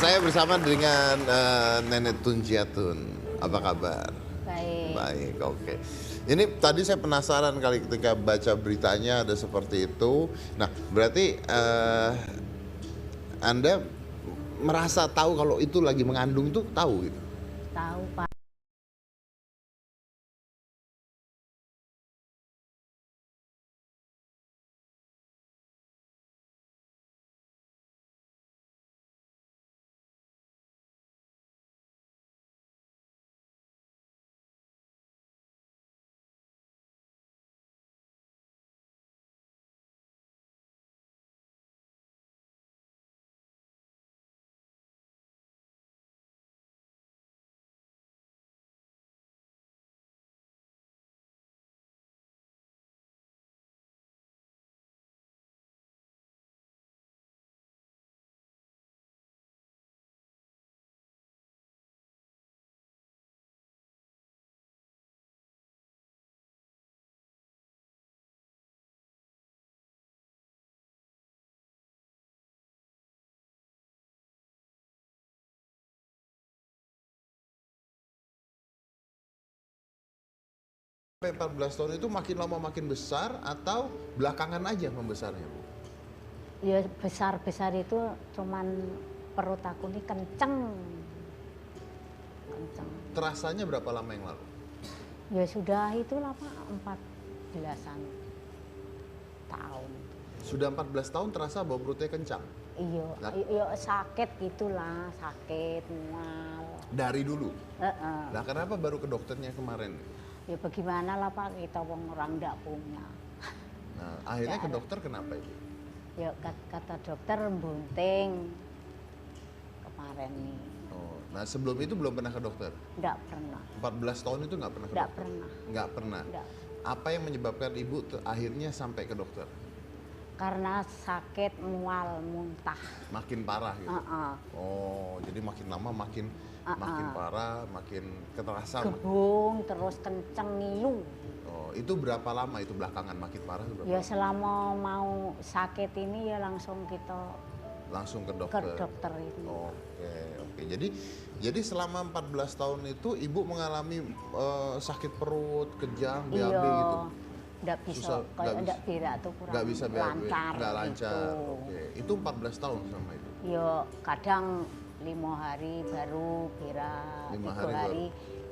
Saya bersama dengan Nenek Tunjiatun. Apa kabar? Baik. Baik, oke. Ini tadi saya penasaran kali ketika baca beritanya ada seperti itu. Nah, berarti Anda merasa tahu kalau itu lagi mengandung tuh tahu gitu? Tahu Pak. Sampai 14 tahun itu makin lama makin besar atau belakangan aja membesarnya, Bu? Ya besar-besar itu cuman perut aku ini kenceng. Kenceng. Terasanya berapa lama yang lalu? Ya sudah itulah Pak, 14-an tahun. Sudah 14 tahun terasa bahwa perutnya kencang? Iya, Nah. iya sakit gitulah, sakit, mual. Dari dulu? Heeh. Nah, kenapa baru ke dokternya kemarin? Ya bagaimana lah Pak, kita orang ndak punya. Nah, akhirnya ke dokter kenapa itu? Ya kata dokter bunting kemarin nih. Oh, nah sebelum itu belum pernah ke dokter? Ndak pernah. 14 tahun itu nggak pernah ke Ndak dokter? pernah. Nggak pernah? Ndak. Apa yang menyebabkan ibu akhirnya sampai ke dokter? Karena sakit, mual, muntah. Makin parah gitu? Heeh. Oh, jadi makin lama makin parah, makin terasa. Gebung, terus kenceng, ngilu. Oh, itu berapa lama itu belakangan makin parah? Berapa Ya lama? selama mau sakit ini ya langsung kita Langsung ke ke dokter? dokter ini. Oke, oke. Jadi selama 14 tahun itu ibu mengalami sakit perut, kejang, BAB Iya, gitu? ndak bisa, Susah, kayak ndak berak tuh kurang nggak bisa BAB, lancar. nggak lancar. Gitu. Oke, itu 14 tahun sama itu? Ya kadang 5 hari baru berak, 5 3 hari hari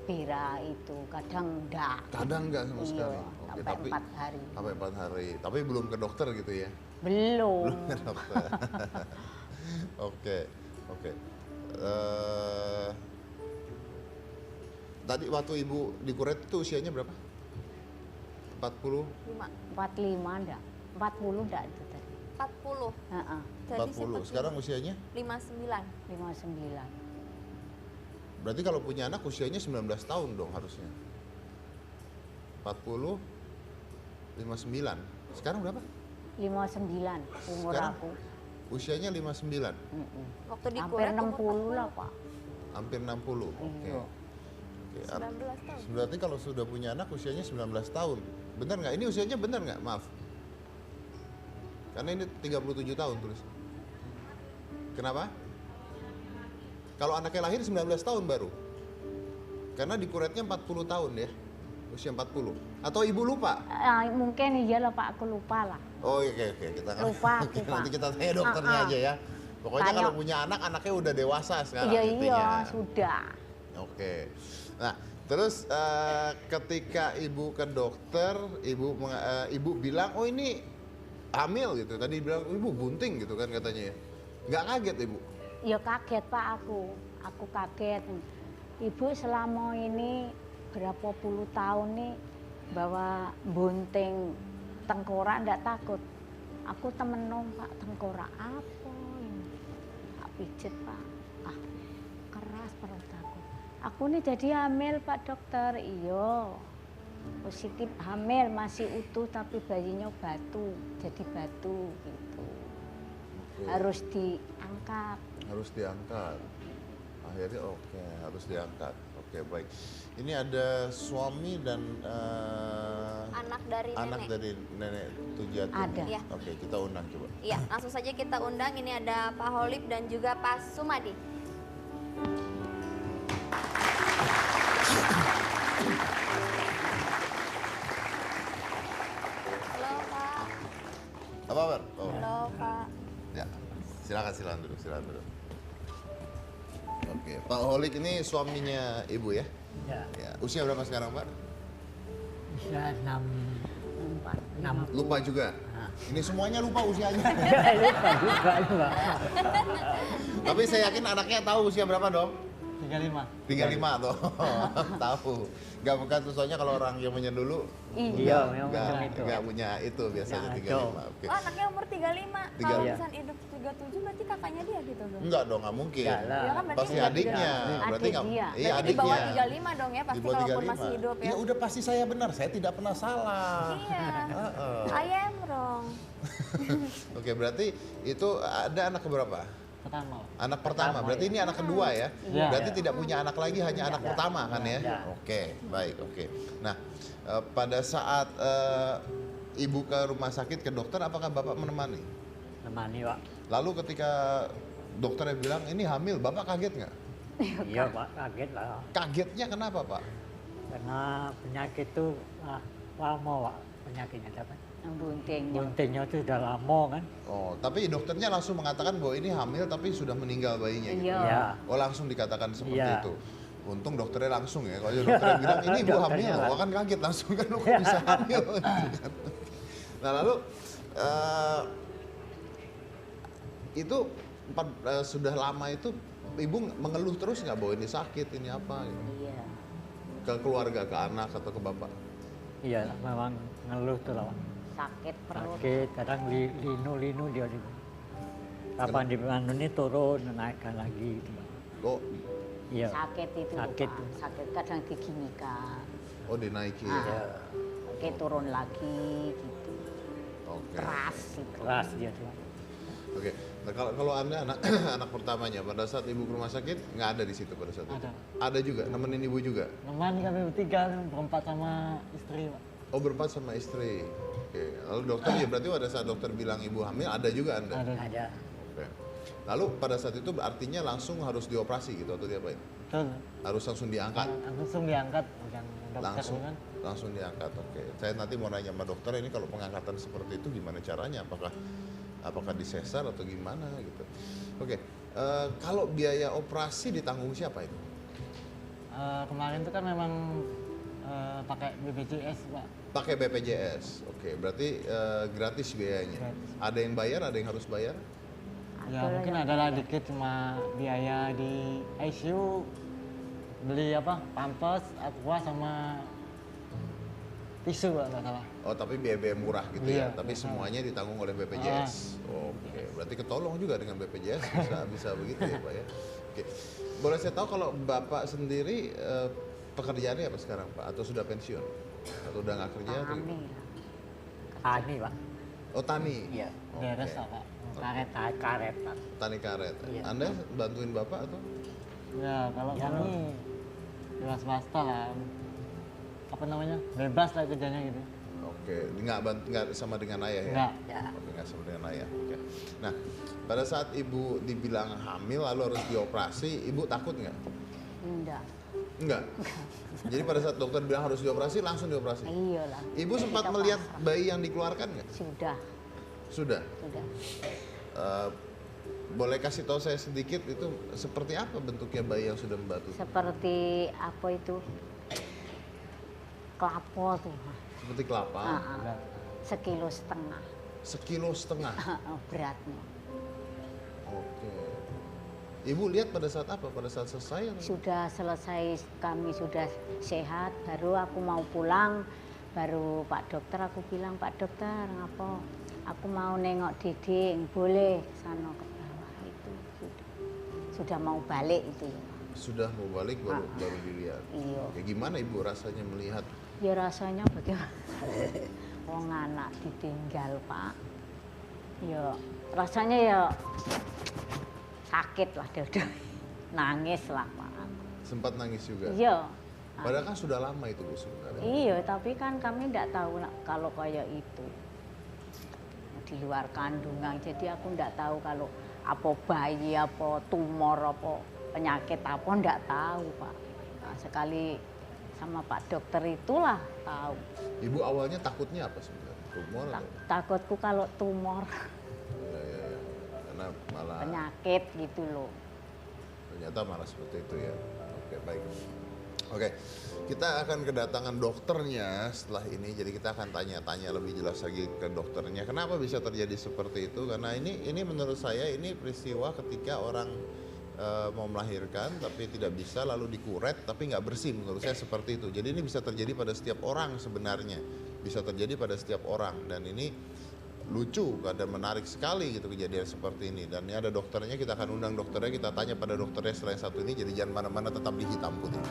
berak itu, kadang ndak. Kadang nggak sama Iya, sekali? sampai 4 hari. Sampai 4 hari, tapi belum ke dokter gitu ya? Belum. Belum ke dokter. Oke, oke. Tadi waktu ibu di Kuret itu usianya berapa? 40? 45 ndak? 40 ndak itu tadi? 40. Heeh, Jadi 40. Sekarang usianya? 59. 59. Berarti kalau punya anak usianya 19 tahun dong harusnya. 40, 59. Sekarang berapa? 59 umur Sekarang? aku. Usianya 59. Waktu di Hampir Kuwait 60 lah Pak. Hampir 60. Oke. Iya. Oke, 19 tahun. berarti kalau sudah punya anak usianya 19 tahun. Benar nggak? Ini usianya benar nggak? Maaf. Karena ini 37 tahun tulis. Kenapa? Kalau anaknya lahir 19 tahun baru. Karena di Kuretnya 40 tahun ya. Usia 40. Atau ibu lupa? Mungkin iya lah Pak, aku lupa lah. Oh iya, oke, kita kan. Lupa aku, Pak. Nanti kita tanya dokternya aja ya. Pokoknya Tanya. kalau punya anak, anaknya udah dewasa sekarang Iya intinya. iya sudah. Oke. Nah, terus ketika ibu ke dokter, ibu bilang, oh ini hamil gitu. Tadi bilang ibu bunting gitu kan katanya ya. Nggak kaget ibu? Ya kaget Pak aku kaget. Ibu selama ini berapa puluh tahun nih bawa bunting tengkorak ndak takut. Aku temenom Pak, tengkorak apa ini? Tak pijet Pak. Ah, keras perut aku. Aku nih jadi hamil Pak dokter. Iya. Positif hamil masih utuh tapi bayinya batu, jadi batu gitu. Oke. Harus diangkat. Harus diangkat. Akhirnya oke, harus diangkat. Oke, baik. Ini ada suami dan Anak dari anak nenek. dari nenek Tunjiatun. Ada. Iya. Oke, kita undang coba. Iya, langsung saja kita undang. Ini ada Pak Holib dan juga Pak Sumadi. Apa kabar? Oh. Halo Pak. Ya, silakan dulu. Oke, Pak Holik ini suaminya Ibu ya? Ya, Ya. Usia berapa sekarang, Pak? bisa 6. Lupa juga. Ini semuanya lupa usianya. Lupa juga itu, Pak. Tapi saya yakin anaknya tahu usia berapa dong? 35. 35 tuh. Tahu. Gak bukan soalnya kalau orang yang dulu Iya, memang nggak macam itu. nggak punya itu biasanya Nggak 35. ada. Oke. Oh, anaknya umur 35. Tiga- Kalau Iya. misalnya hidup 37 berarti kakaknya dia gitu dong. Enggak dong, nggak mungkin. Nggak lah. Ya kan berarti Pasti udah adiknya. 35. Berarti Adik nggak. dia. Iya, Berarti di bawah adiknya. 35 dong ya, pasti Di bawah kalaupun 35. masih hidup ya. Ya udah pasti saya benar, saya tidak pernah salah. Iya. Heeh. I am wrong. Oke, berarti itu ada anak keberapa? Pertama. Anak pertama. Berarti ini anak kedua ya? Iya. Berarti tidak punya anak lagi, hanya anak pertama kan ya? Iya. Oke, baik, oke. Nah, pada saat Ibu ke rumah sakit, ke dokter, apakah Bapak menemani? Nemani, Pak. Lalu ketika dokternya bilang, ini hamil, Bapak kaget nggak? Iya, Pak, kaget lah. Kagetnya kenapa, Pak? Karena penyakit itu lama, Pak. Penyakitnya dapat. Buntingnya. Buntingnya itu sudah lama kan. Oh, tapi dokternya langsung mengatakan bahwa ini hamil tapi sudah meninggal bayinya gitu. Iya. Iya. Oh, langsung dikatakan seperti Iya. itu. Untung dokternya langsung ya. Kalau dokternya bilang ini ibu hamil, Dokternya oh kan kaget langsung kan lu kok bisa hamil. Gitu kan. Nah lalu itu sudah lama itu ibu mengeluh terus nggak bahwa ini sakit, ini apa? Gitu. Iya. Ke keluarga, ke anak atau ke bapak? Iya, memang ngeluh tuh lah, Pak. Sakit perut. Sakit, kadang linu dia. Kapan di ini turun, naikkan lagi gitu, Pak. Oh, Iya. Sakit itu Sakit. Pak. Sakit kadang diginikan. oh dinaikin. Ah. Iya. Oke, turun lagi gitu. Oke. Keras itu. Keras dia tuh, Pak. Oke. Nah, kalau anda anak anak pertamanya pada saat ibu ke rumah sakit nggak ada di situ pada saat itu? Ada. Ada juga, nemenin ibu juga. Teman kami bertiga, berempat sama istri, Pak. Oh berempat sama istri. Oke. Lalu dokter ya berarti pada saat dokter bilang ibu hamil ada juga anda. Ada. Oke. Lalu pada saat itu artinya langsung harus dioperasi gitu atau diapain? Betul. Harus langsung diangkat? Langsung diangkat, bukan dokter Langsung kan. langsung diangkat. Oke. Saya nanti mau nanya sama dokter ini kalau pengangkatan seperti itu gimana caranya? Apakah disesar atau gimana gitu? Oke. Kalau biaya operasi ditanggung siapa itu? Kemarin itu kan memang pakai BPJS, Pak. Pakai BPJS. Oke. Berarti gratis biayanya. Gratis. Ada yang bayar, ada yang harus bayar? Ya Adalah mungkin yang adalah dikit cuma biaya di ICU, beli apa, pampers, aqua sama tisu, Pak, nggak salah. Oh tapi biaya murah gitu ya, Iya, tapi iya. semuanya ditanggung oleh BPJS. Oke, berarti ketolong juga dengan BPJS, bisa begitu ya Pak ya. Oke, boleh saya tahu kalau Bapak sendiri pekerjaannya apa sekarang Pak? Atau sudah pensiun? Atau udah nggak kerja? Atau Tani. gimana? Tani, Pak. Oh tani? Iya. Oke. Beres lah, Pak. Karet, Pak. Tani karet. Iya. Anda bantuin Bapak atau? Ya kalau kami jelas swasta lah. Apa namanya? Bebas lah kerjanya gitu. Oke, nggak sama dengan ayah ya? Enggak. Oke, nggak sama dengan ayah. Oke. Nah, pada saat ibu dibilang hamil lalu harus dioperasi, ibu takut nggak? Enggak. Enggak. Jadi pada saat dokter bilang harus dioperasi, langsung dioperasi. Iyalah. Ibu sempat Kita melihat pasrah. bayi yang dikeluarkan nggak? Sudah. Sudah. Sudah. Boleh kasih tahu saya sedikit itu seperti apa bentuknya bayi yang sudah membatu? Seperti apa itu? Kelapa tuh. Seperti kelapa, Ah, ah. 1,5 kilo. 1,5 kilo. Beratnya. Oke. Ibu lihat pada saat apa? Pada saat selesai? Atau? Sudah selesai, kami sudah sehat, baru aku mau pulang, baru Pak Dokter aku bilang, Pak Dokter, ngapa? Aku mau nengok Dedek, boleh sana ke bawah itu sudah mau balik itu. Sudah mau balik baru dilihat. Iya. Oke, gimana ibu rasanya melihat? Ya rasanya bagaimana? Wong anak ditinggal Pak. Ya rasanya ya sakit lah, dada. Nangis lah Pak. Sempat nangis juga. Iya. Padahal kan sudah lama itu Bu sebenarnya. Iya, tapi kan kami tidak tahu kalau kayak itu di luar kandungan. Jadi aku tidak tahu kalau apa bayi, apa tumor, apa penyakit apa, tidak tahu Pak. Nah, sekali sama Pak Dokter itulah tahu. Ibu awalnya takutnya apa sebenarnya? Tumor atau? Takutku kalau tumor Ya. Karena malah penyakit gitu loh. ternyata malah seperti itu ya. Oke, baik. Oke, kita akan kedatangan dokternya setelah ini. Jadi kita akan tanya-tanya lebih jelas lagi ke dokternya. Kenapa bisa terjadi seperti itu? Karena ini menurut saya ini peristiwa ketika orang mau melahirkan tapi tidak bisa lalu dikuret tapi nggak bersih, menurut saya seperti itu. Jadi ini bisa terjadi pada setiap orang sebenarnya, bisa terjadi pada setiap orang, dan ini lucu dan menarik sekali gitu kejadian seperti ini. Dan ini ada dokternya, kita akan undang dokternya, kita tanya pada dokternya setelah yang satu ini. Jadi jangan mana-mana, tetap di Hitam Putih.